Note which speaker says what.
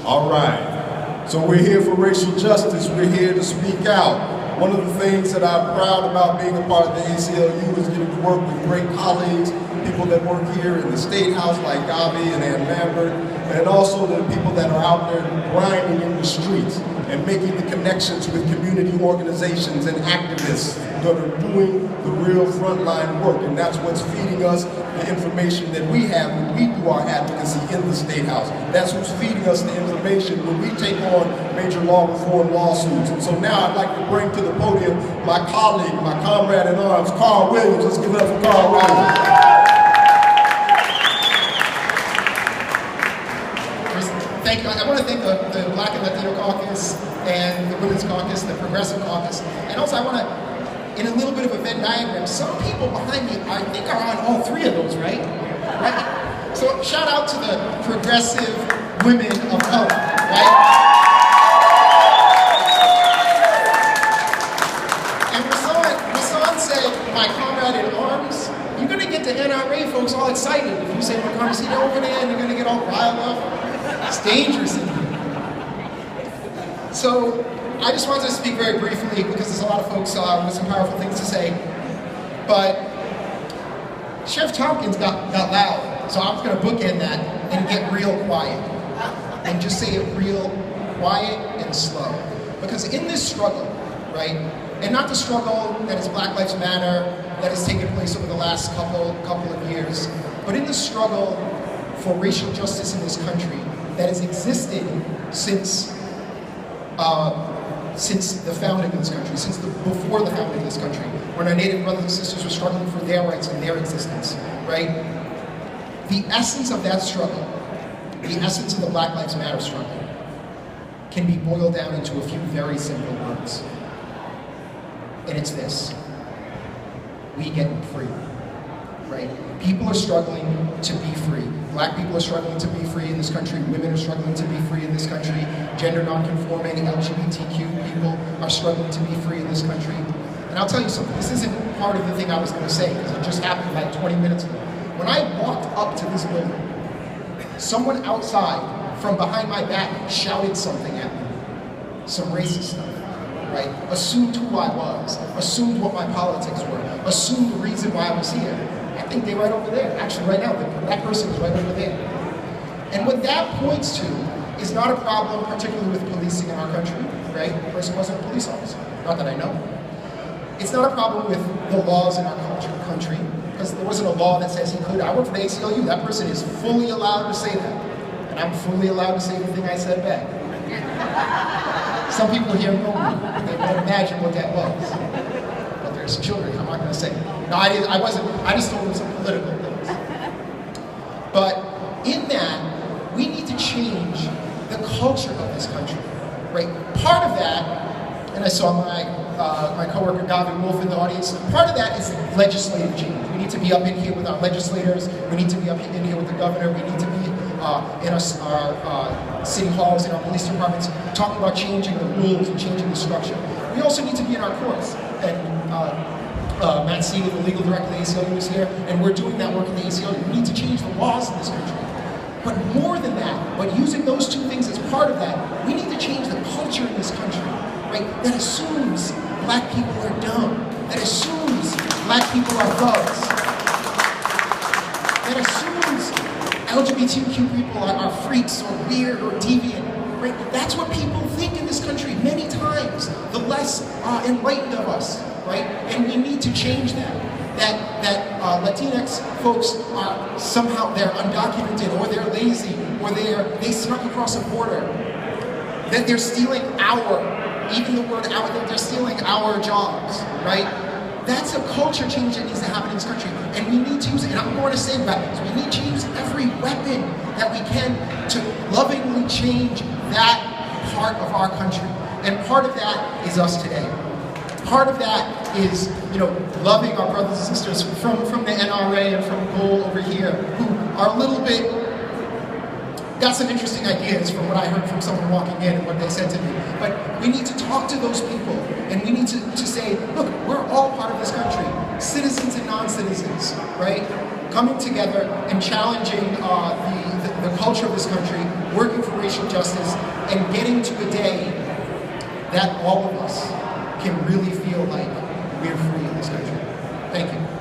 Speaker 1: All right, so we're here for racial justice. We're here to speak out. One of the things that I'm proud about being a part of the ACLU is getting to work with great colleagues, people that work here in the State House like Gavi and Ann Lambert, and also the people that are out there grinding in the streets and making the connections with community organizations and activists that are doing the real frontline work. And that's what's feeding us the information that we have when we do our advocacy in the State House. That's what's feeding us the information when we take on major law reform lawsuits. And so now I'd like to bring to the podium my colleague, my comrade in arms, Carl Williams. Let's give it up for Carl Williams.
Speaker 2: Thank you. I want to thank the Black and Latino Caucus and the Women's Caucus, the Progressive Caucus, and also I want to, in a little bit of a Venn diagram, some people behind me, I think, are on all three of those, right? So shout out to the progressive women of color, right? And Rahsaan said, my comrade in arms, you're going to get the NRA folks all excited if you say, we're going to see over there and you're going to get all riled up. It's dangerous in here. So I just wanted to speak very briefly because there's a lot of folks with some powerful things to say. But Sheriff Tompkins got loud, so I'm going to bookend that and get real quiet and just say it real quiet and slow. Because in this struggle, right, and not the struggle that is Black Lives Matter that has taken place over the last couple of years, but in the struggle for racial justice in this country that has existed since the founding of this country, before the founding of this country, when our Native brothers and sisters were struggling for their rights and their existence, right? The essence of that struggle, the essence of the Black Lives Matter struggle, can be boiled down into a few very simple words. And it's this: we get free, right? People are struggling to be free. Black people are struggling to be free in this country. Women are struggling to be free in this country. Gender non-conforming, LGBTQ people are struggling to be free in this country. And I'll tell you something, this isn't part of the thing I was going to say, because it just happened like 20 minutes ago. When I walked up to this building, someone outside from behind my back shouted something at me. Some racist stuff, right? Assumed who I was, assumed what my politics were, assumed the reason why I was here. I think they're right over there. Actually, right now, that person is right over there. And what that points to is not a problem, particularly with policing in our country, right? The person wasn't a police officer, not that I know. It's not a problem with the laws in our country, because there wasn't a law that says he could. I work for the ACLU. That person is fully allowed to say that. And I'm fully allowed to say anything I said back. Some people here know me. They might imagine what that was. But there's children, I'm not going to say. No, I wasn't. I just told them some political things. But in that, we need to change the culture of this country, right? Part of that, and I saw my coworker Gavi Wolf in the audience, part of that is legislative change. We need to be up in here with our legislators. We need to be up in here with the governor. We need to be in our city halls, in our police departments, talking about changing the rules and changing the structure. We also need to be in our courts. And Matt Seeley, the legal director of the ACLU, is here, and we're doing that work in the ACLU. We need to change the laws in this country. But more than that, but using those two things as part of that, we need to change the culture in this country, right? That assumes Black people are dumb. That assumes Black people are thugs. That assumes LGBTQ people are freaks or weird or deviant, right? That's what people think in this country many times, the less enlightened of us, right? And we need to change that. That Latinx folks are somehow, they're undocumented, or they're lazy, or they snuck across a border. That they're stealing even the word our, that they're stealing our jobs, right? That's a culture change that needs to happen in this country. And we need to use it, and I'm going to say weapons. We need to use every weapon that we can to lovingly change that part of our country. And part of that is us today. Part of that is, loving our brothers and sisters from the NRA and from Goal over here, who are a little bit, got some interesting ideas from what I heard from someone walking in and what they said to me. But we need to talk to those people, and we need to say, look, we're all part of this country, citizens and non-citizens, right? Coming together and challenging the culture of this country working for racial justice, and getting to a day that all of us can really feel like we're free in this country. Thank you.